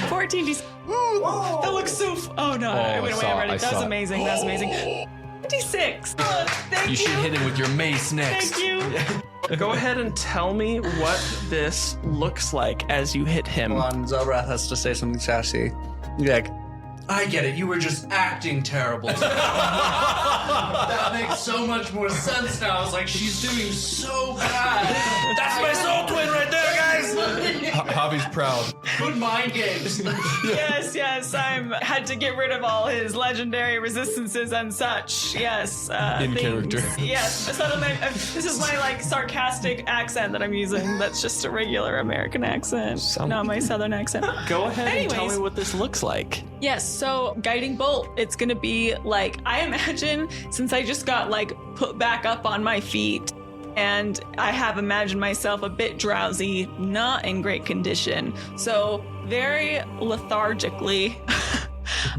14 d. That looks so. Oh no! I went away already. That was amazing. That was amazing. 26. Oh, thank you. You should hit him with your mace next. Thank you. Go ahead and tell me what this looks like as you hit him. Hold on, Zelbrath has to say something sassy. You're like, I get it. You were just acting terrible. That makes so much more sense now. I was like, she's doing so bad. That's my soul twin right there, guys. Javi's proud. Good mind games. Yes. I had to get rid of all his legendary resistances and such. Yes. In character. Yes. This is my like sarcastic accent that I'm using. That's just a regular American accent, not my Southern accent. Go ahead and tell Anyways. me what this looks like. Yes, so guiding bolt, it's gonna be like, I imagine, since I just got like put back up on my feet and I have imagined myself a bit drowsy, not in great condition. So very lethargically,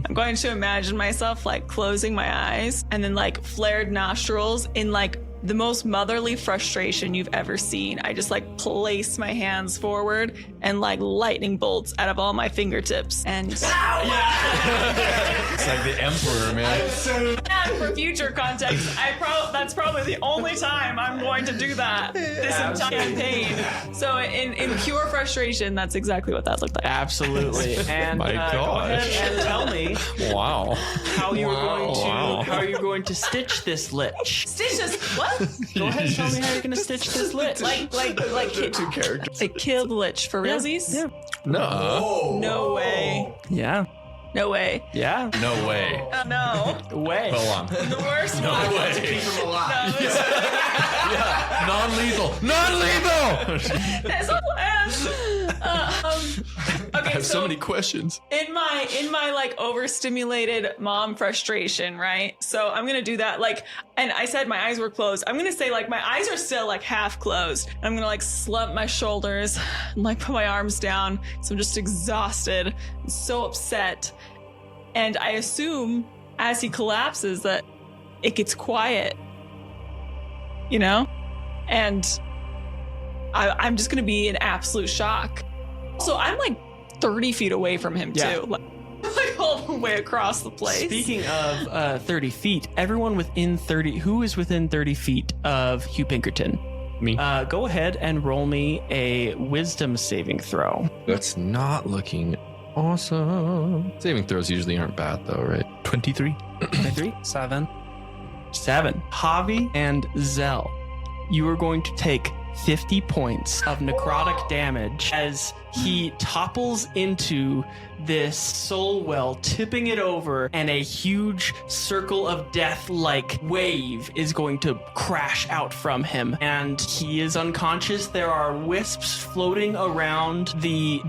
I'm going to imagine myself like closing my eyes and then like flared nostrils in like the most motherly frustration you've ever seen. I just like place my hands forward and like lightning bolts out of all my fingertips. And It's like the Emperor, man. and for future context, that's probably the only time I'm going to do that this entire campaign. So in pure frustration, that's exactly what that looked like. Absolutely. And My go gosh. ahead and tell me Wow. how you're going to stitch this lich. Stitch this. What? Go ahead and tell me how you're going to stitch this lich. Like Two characters. like kill the lich for realsies? Yeah. No. No way. Yeah. No way. Yeah. No way. Oh no. Way. Hold on. The worst No one. way. Keep him alive. No, Non-lethal. Non-lethal. that's a plan. I Okay, have so many questions. in my like overstimulated mom frustration, right? So I'm gonna do that, like, and I said my eyes were closed. I'm gonna say like my eyes are still like half closed. And I'm gonna like slump my shoulders and like put my arms down. So I'm just exhausted, so upset. And I assume as he collapses that it gets quiet, you know? And I'm just gonna be in absolute shock. So I'm like 30 feet away from him Yeah. too. Like all the way across the place. Speaking of 30 feet, everyone within 30, who is within 30 feet of Hugh Pinkerton? Me. Go ahead and roll me a wisdom saving throw. That's not looking awesome. Saving throws usually aren't bad though, right? 23. 23? 7. 7. Javi and Zell, you are going to take 50 points of necrotic damage as he topples into this soul well, tipping it over, and a huge circle of death-like wave is going to crash out from him, and he is unconscious. There are wisps floating around the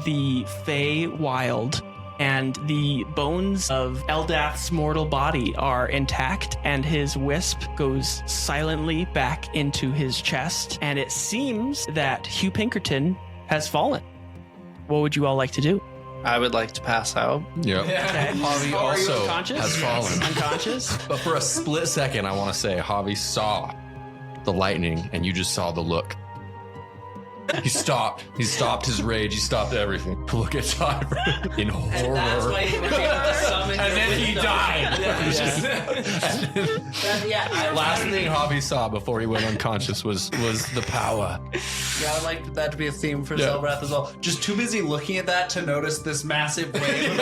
Fey Wild, and the bones of Eldath's mortal body are intact, and his wisp goes silently back into his chest, and it seems that Hugh Pinkerton has fallen. What would you all like to do? I would like to pass out. Yep. Okay. Javi Oh, are you also unconscious? has fallen. Unconscious? But for a split second, I want to say Javi saw the lightning and you just saw the look. He stopped. He stopped his rage. He stopped everything. Look at Tyler in horror. That's why you were able to summon And then he died. Last thing Javi saw before he went unconscious was the power. Yeah, I would like that to be a theme for Yeah. Zelbrath as well. Just too busy looking at that to notice this massive wave.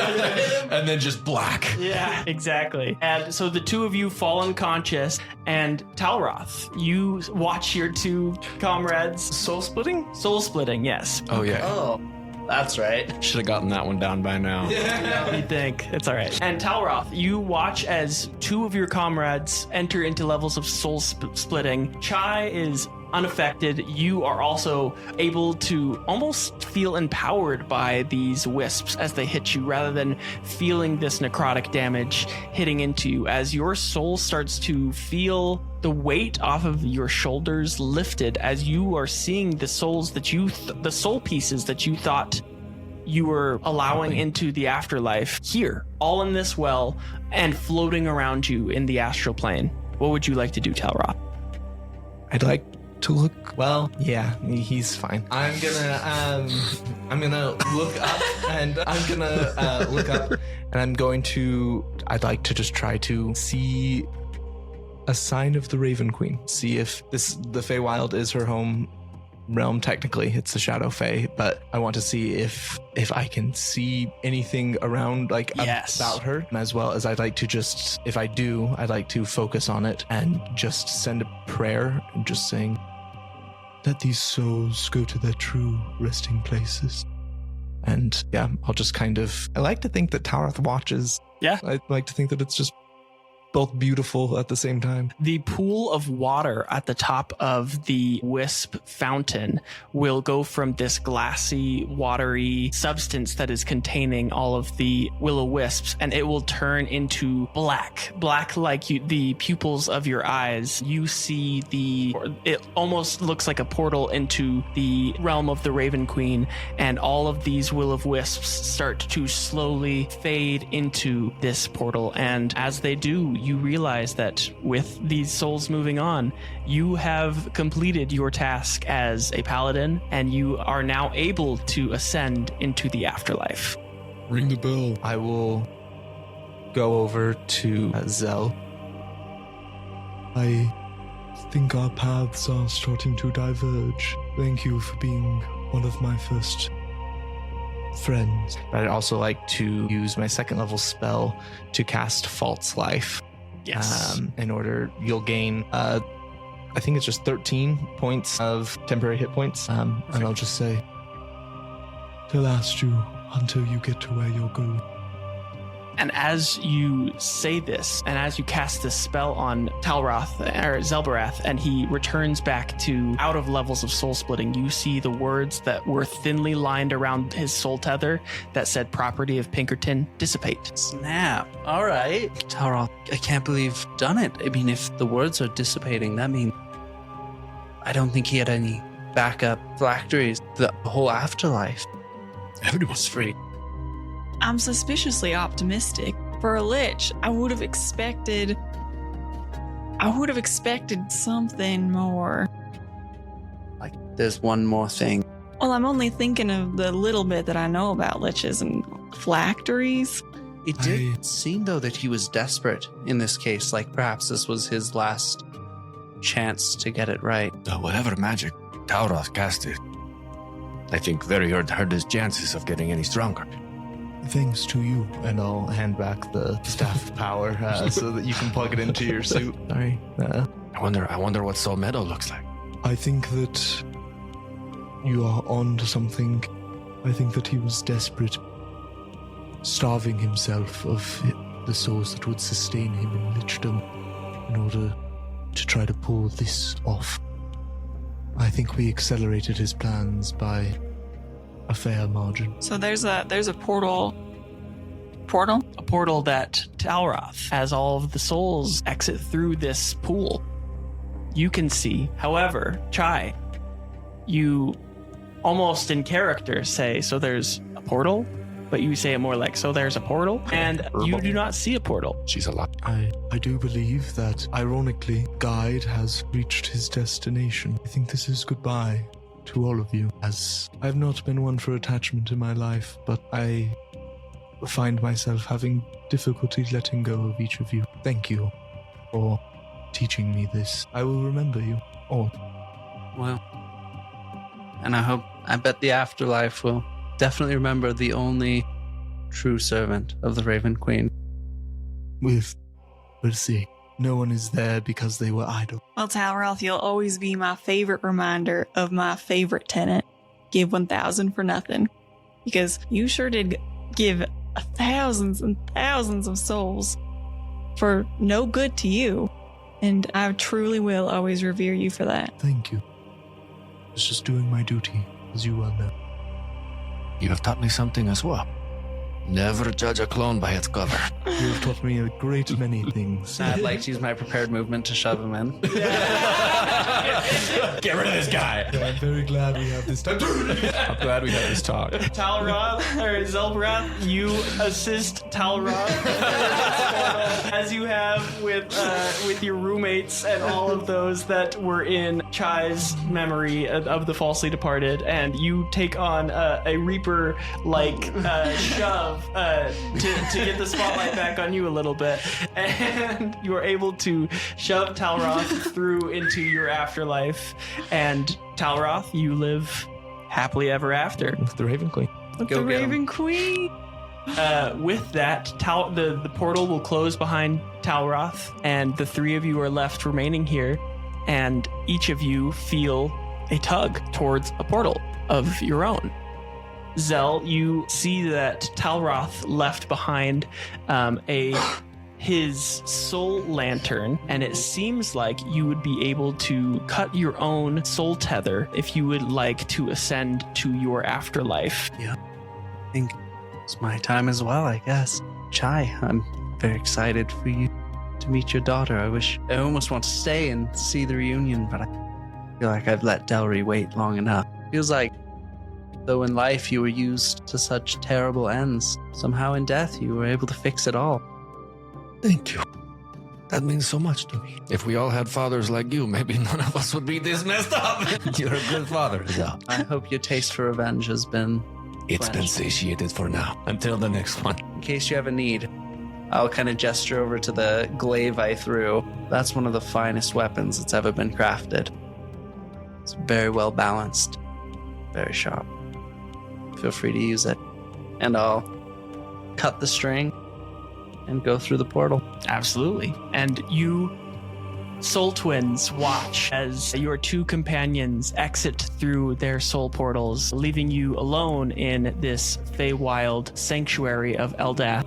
And then just black. Yeah, exactly. And so the two of you fall unconscious, and Talroth, you watch your two comrades soul splitting? Soul splitting, yes. Oh yeah. Oh, that's right. Should have gotten that one down by now. You think it's all right. And Talroth, you watch as two of your comrades enter into levels of soul splitting. Chai is unaffected. You are also able to almost feel empowered by these wisps as they hit you, rather than feeling this necrotic damage hitting into you, as your soul starts to feel the weight off of your shoulders lifted as you are seeing the souls that the soul pieces that you thought you were allowing into the afterlife here, all in this well and floating around you in the astral plane. What would you like to do, Talroth? I'd like to look. Well, yeah, he's fine. I'm gonna look up, and I'm gonna look up, and I'd like to just try to see a sign of the Raven Queen. See if the Feywild is her home realm. Technically, it's the Shadow Fae, but I want to see if I can see anything around, like, about her, as well as I'd like to just, if I do, I'd like to focus on it and just send a prayer, just saying, let these souls go to their true resting places. And yeah, I'll just I like to think that Talroth watches. Yeah. I like to think that it's just both beautiful at the same time. The pool of water at the top of the wisp fountain will go from this glassy, watery substance that is containing all of the will-o-wisps, and it will turn into black like the pupils of your eyes. You see it almost looks like a portal into the realm of the Raven Queen, and all of these will-o-wisps start to slowly fade into this portal. And as they do, you realize that with these souls moving on, you have completed your task as a paladin, and you are now able to ascend into the afterlife. Ring the bell. I will go over to Zell. I think our paths are starting to diverge. Thank you for being one of my first friends. But I'd also like to use my second level spell to cast False Life. Yes. In order, you'll gain, I think it's just 13 points of temporary hit points. And I'll just say, to last you until you get to where you're going. And as you say this, and as you cast this spell on Talroth, or Zelbarath, and he returns back to out of levels of soul splitting, you see the words that were thinly lined around his soul tether that said property of Pinkerton dissipate. Snap. All right. Talroth, I can't believe you've done it. I mean, if the words are dissipating, that means I don't think he had any backup phylacteries. The whole afterlife. Everyone's free. I'm suspiciously optimistic. For a lich, I would have expected something more. Like, there's one more thing. Well, I'm only thinking of the little bit that I know about liches and phylacteries. It did seem, though, that he was desperate in this case. Like, perhaps this was his last chance to get it right. Whatever magic Talroth casted, I think very hurt his chances of getting any stronger. Thanks to you. and I'll hand back the staff of power so that you can plug it into your suit. Sorry. I wonder what Soul Meadow looks like. I think that you are on to something. I think that he was desperate, starving himself of the souls that would sustain him in lichdom in order to try to pull this off. I think we accelerated his plans by a fair margin. So there's a portal. Portal? A portal that Talroth, as all of the souls exit through this pool, you can see. However, Chai, you almost in character say, so there's a portal, but you say it more like, so there's a portal, and you do not see a portal. She's alive. I do believe that, ironically, Guide has reached his destination. I think this is goodbye to all of you, as I've not been one for attachment in my life, but I find myself having difficulty letting go of each of you. Thank you for teaching me this. I will remember you all. Well, and I bet the afterlife will definitely remember the only true servant of the Raven Queen. We'll see. No one is there because they were idle. Well, Talroth, you'll always be my favorite reminder of my favorite tenant. Give 1,000 for nothing. Because you sure did give thousands and thousands of souls for no good to you. And I truly will always revere you for that. Thank you. I was just doing my duty, as you well know. You have taught me something as well. Never judge a clone by its cover. You have taught me a great many things. I'd like to use my prepared movement to shove him in. Get rid of this guy. I'm very glad we have this time. I'm glad we had this talk. Talroth or Zelbrath, you assist Talroth as you have with your roommates and all of those that were in Chai's memory of the falsely departed, and you take on a Reaper-like shove to get the spotlight back on you a little bit, and you are able to shove Talroth through into your afterlife, and Talroth, you live happily ever after. The Raven Queen. With Go the get 'em. Raven Queen. With that, the portal will close behind Talroth, and the three of you are left remaining here, and each of you feel a tug towards a portal of your own. Zell, you see that Talroth left behind his soul lantern, and it seems like you would be able to cut your own soul tether if you would like to ascend to your afterlife. I think it's my time as well, I guess. Chai, I'm very excited for you to meet your daughter. I almost want to stay and see the reunion, but I feel like I've let Delry wait long enough. Feels like, though in life you were used to such terrible ends, somehow in death you were able to fix it all. Thank you. That means so much to me. If we all had fathers like you, maybe none of us would be this messed up. You're a good father, Zell. I hope your taste for revenge has been It's been satiated for now. Until the next one. in case you have a need. I'll kind of gesture over to the glaive I threw. That's one of the finest weapons that's ever been crafted. It's very well balanced, very sharp. Feel free to use it. And I'll cut the string and go through the portal. Absolutely. And you soul twins watch as your two companions exit through their soul portals, leaving you alone in this Feywild sanctuary of Eldath,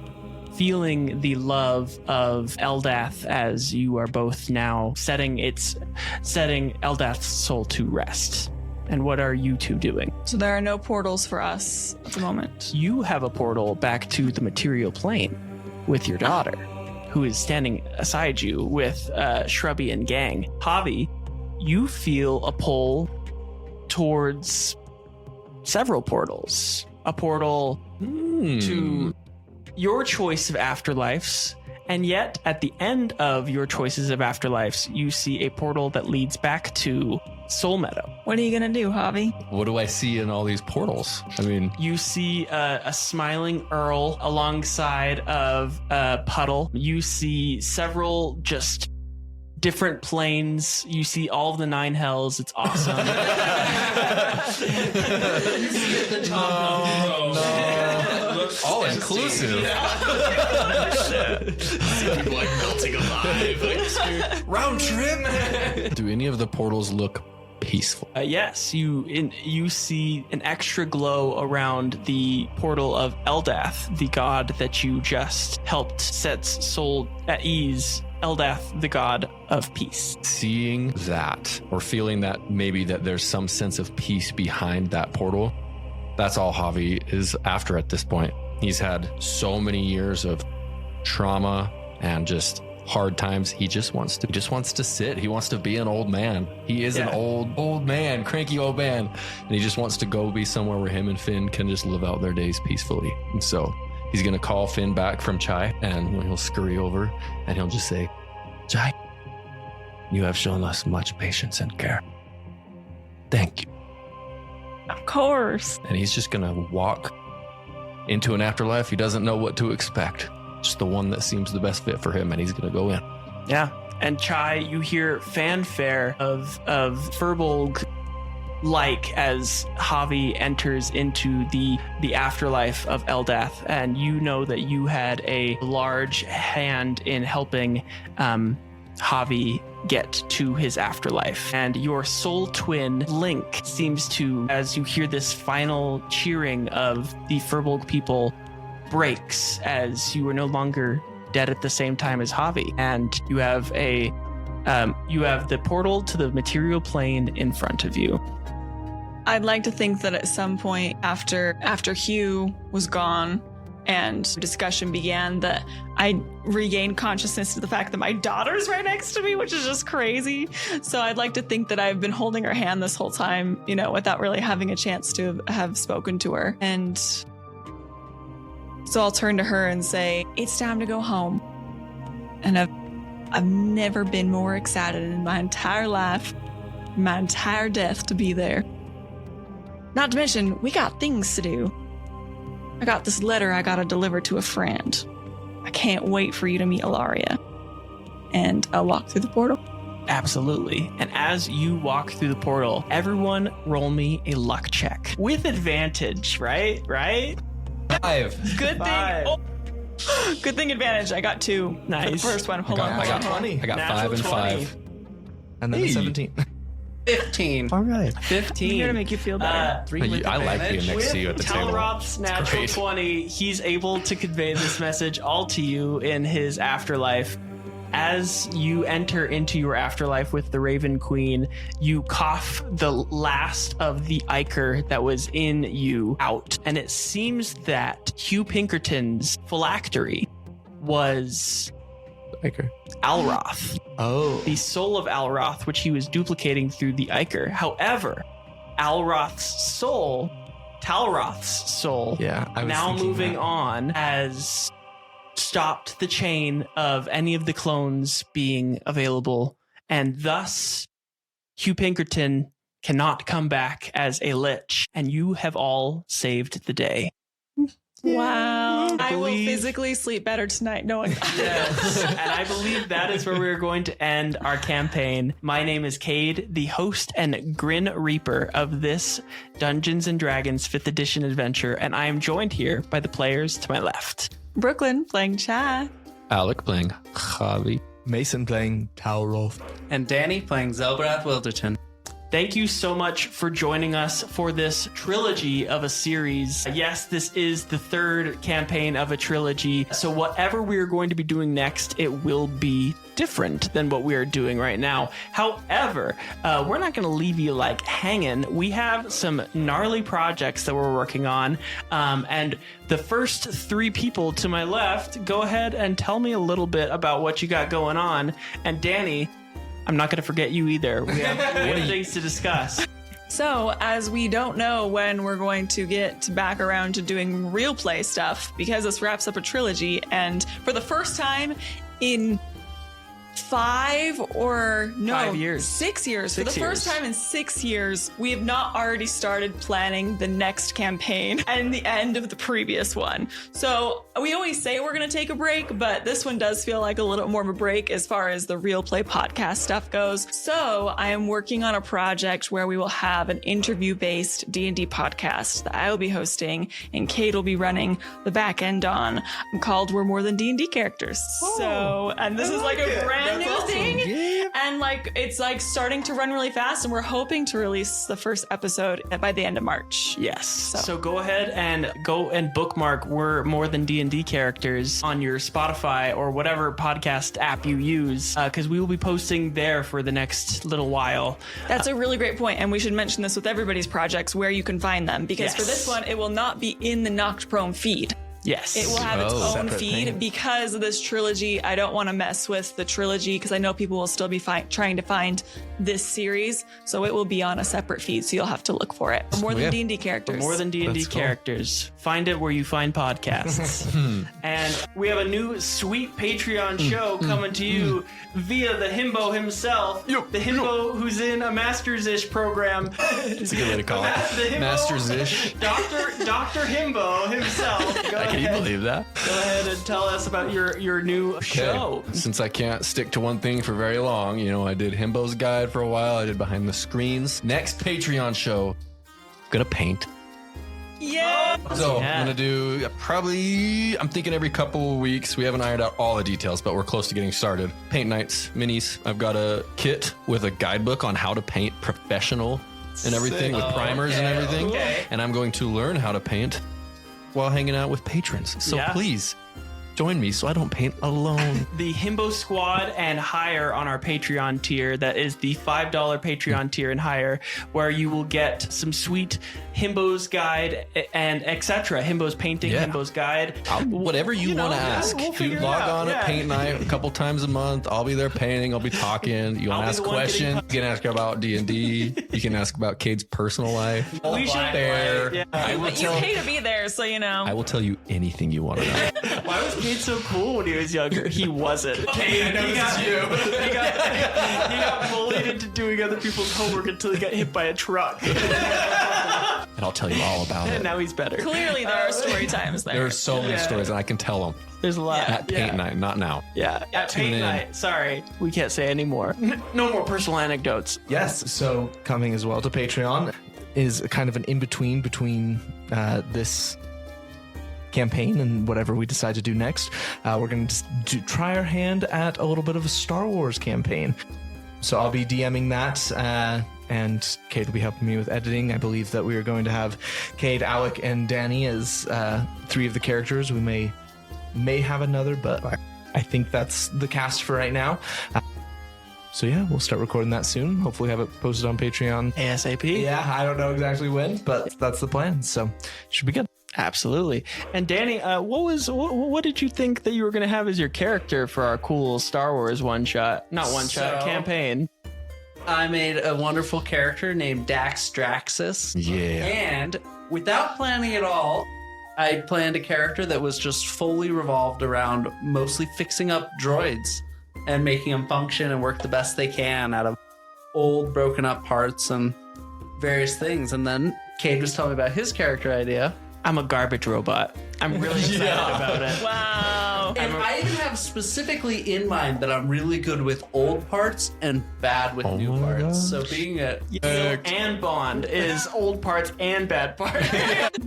feeling the love of Eldath as you are both now setting Eldath's soul to rest. And what are you two doing? So there are no portals for us at the moment. You have a portal back to the material plane with your daughter, who is standing aside you with Shrubby and gang. Javi, you feel a pull towards several portals. A portal to your choice of afterlives, and yet at the end of your choices of afterlives, you see a portal that leads back to Soul Meadow. What are you gonna do, Javi? What do I see in all these portals? I mean, You see a smiling Earl alongside of Puddle. You see several just different planes. You see all of the 9 hells. It's awesome. all inclusive. Round trip? Do any of the portals look peaceful? Yes, you see an extra glow around the portal of Eldath, the god that you just helped set soul at ease. Eldath, the god of peace. Seeing that, or feeling that maybe that there's some sense of peace behind that portal, that's all Javi is after at this point. He's had so many years of trauma and just hard times. He just wants to sit. He wants to be an old man. He is an old man, cranky old man. And he just wants to go be somewhere where him and Finn can just live out their days peacefully. And so he's going to call Finn back from Chai, and he'll scurry over and he'll just say, Chai, you have shown us much patience and care. Thank you. Of course. and he's just going to walk into an afterlife. He doesn't know what to expect. Just the one that seems the best fit for him, and he's going to go in. Yeah. And Chai, you hear fanfare of Furbolg, like as Javi enters into the afterlife of Eldath, and you know that you had a large hand in helping Javi get to his afterlife. And your soul twin, Link, seems to, as you hear this final cheering of the Furbolg people, breaks as you are no longer dead at the same time as Javi. And you have the portal to the material plane in front of you. I'd like to think that at some point after Hugh was gone, and discussion began that I regained consciousness to the fact that my daughter's right next to me, which is just crazy. So I'd like to think that I've been holding her hand this whole time, you know, without really having a chance to have spoken to her. And so I'll turn to her and say, it's time to go home. And I've never been more excited in my entire life, my entire death, to be there. Not to mention, we got things to do. I got this letter I gotta deliver to a friend. I can't wait for you to meet Ilaria. And I'll walk through the portal. Absolutely. And as you walk through the portal, everyone roll me a luck check. With advantage, right? 5. Good Five. thing. Oh, good thing advantage. I got 2. Nice. For the first one. Hold on. I got 20. I got Natural 5 and 20. 5. And then 17. 15. All right. 15. I'm here to make you feel better. I like being next to you at the table. Talroth's natural great. 20, he's able to convey this message all to you in his afterlife. As you enter into your afterlife with the Raven Queen, you cough the last of the ichor that was in you out. And it seems that Hugh Pinkerton's phylactery was Iker. Alroth, Oh. the soul of Alroth, which he was duplicating through the ichor. However, Alroth's soul, Talroth's soul, Yeah. I was now thinking moving that. on, has stopped the chain of any of the clones being available, and thus Hugh Pinkerton cannot come back as a lich, and you have all saved the day. Wow. I will believe- physically sleep better tonight knowing that. Yes, and I believe that is where we're going to end our campaign. My name is Cade, the host and Grin Reaper of this Dungeons & Dragons 5th edition adventure, and I am joined here by the players to my left. Brooklyn playing Chad. Alec playing Javi. Mason playing Talroth. And Danny playing Zelbrath Wilderton. Thank you so much for joining us for this trilogy of a series. Yes, this is the third campaign of a trilogy. So whatever we are going to be doing next, it will be different than what we are doing right now. However, we're not going to leave you like hanging. We have some gnarly projects that we're working on. And the first 3 people to my left, go ahead and tell me a little bit about what you got going on. And Danny, I'm not going to forget you either. We have things to discuss. So, as we don't know when we're going to get back around to doing real play stuff, because this wraps up a trilogy, and for the first time in 5 years. 6 years. For the 6 first years. time in 6 years, we have not already started planning the next campaign and the end of the previous one. So we always say we're going to take a break, but this one does feel like a little more of a break as far as the real play podcast stuff goes. So I am working on a project where we will have an interview-based D&D podcast that I will be hosting and Kate will be running the back end on, called We're More Than D&D Characters. And this is like a brand new thing. And like it's like starting to run really fast, and we're hoping to release the first episode by the end of March. Yes. So go ahead and bookmark We're More Than D&D Characters on your Spotify or whatever podcast app you use, because we will be posting there for the next little while. That's a really great point, and we should mention this with everybody's projects where you can find them, because for Yes. this one, it will not be in the Noct Prone feed. Yes. It will have its own separate feed thing. because of this trilogy. I don't want to mess with the trilogy because I know people will still be trying to find this series. So it will be on a separate feed. So you'll have to look for it. More than Yeah. D&D characters. More Than D&D That's cool. Characters. Find it where you find podcasts. And we have a new sweet Patreon show coming to you via the himbo himself. The himbo who's in a Masters-ish program. That's a good way to call it. The himbo, Masters-ish. Dr. Himbo himself. Can you believe that? Go ahead and tell us about your new show. Since I can't stick to one thing for very long, I did Himbo's Guide for a while. I did Behind the Screens. Next Patreon show, gonna paint. Yeah. So Yeah. I'm gonna do I'm thinking every couple of weeks. We haven't ironed out all the details, but we're close to getting started. Paint nights, minis. I've got a kit with a guidebook on how to paint professional and everything with primers and everything. Okay. And I'm going to learn how to paint while hanging out with patrons. So Yeah. please Join me so I don't paint alone. The Himbo Squad and higher on our Patreon tier. That is the $5 Patreon tier and higher, where you will get some sweet Himbo's guide and etc. Himbo's painting, Yeah. Himbo's guide. Whatever you want to ask. we'll figure you it log out. on Yeah. at paint night a couple times a month. I'll be there painting. I'll be talking. You I'll want be to ask the one getting questions? You can ask about D&D. You can ask about Cade's personal life. We should. Fair. Yeah. I will But you tell. pay to be there, so you know. I will tell you anything you want to know. Why was Cade so cool when he was younger? He wasn't. Cade, I know this is you. He got bullied into doing other people's homework until he got hit by a truck. And I'll tell you all about And it. now he's better. Clearly, there are story times there. There are so many stories, and I can tell them There's a lot. at paint night, not now. Yeah, at Tune paint in. night. Sorry, we can't say any more. No more personal anecdotes. Yes, so coming as well to Patreon is kind of an in-between between this campaign and whatever we decide to do next. We're going to try our hand at a little bit of a Star Wars campaign. So I'll be DMing that, and Cade will be helping me with editing. I believe that we are going to have Cade, Alec, and Danny as 3 of the characters. We may have another, but I think that's the cast for right now. So yeah, we'll start recording that soon. Hopefully have it posted on Patreon. ASAP. Yeah, I don't know exactly when, but that's the plan. So should be good. Absolutely. And Danny, what did you think that you were going to have as your character for our cool Star Wars campaign? I made a wonderful character named Dax Draxus. Yeah. And without planning at all, I planned a character that was just fully revolved around mostly fixing up droids and making them function and work the best they can out of old broken up parts and various things. And then Cade was telling me about his character idea. I'm a garbage robot. I'm really excited about it. Wow. And I even have specifically in mind that I'm really good with old parts and bad with new my parts. So being a Yale and Bond is old parts and bad parts.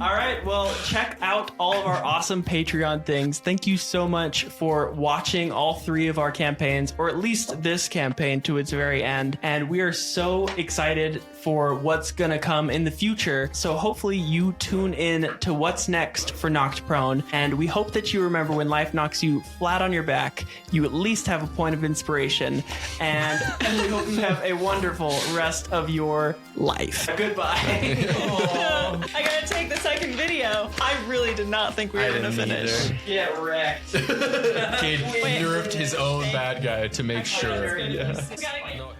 All right, well, check out all of our awesome Patreon things. Thank you so much for watching all 3 of our campaigns, or at least this campaign to its very end. And we are so excited for what's going to come in the future. So hopefully you tune in to what's next for Knocked Prone. And we hope that you remember when life knocks you flat on your back, you at least have a point of inspiration. And we hope you have a wonderful rest of your life. Goodbye. I gotta take the second video. I really did not think we were gonna finish. Get wrecked. Cade nerfed his own bad guy to make sure. We gotta get-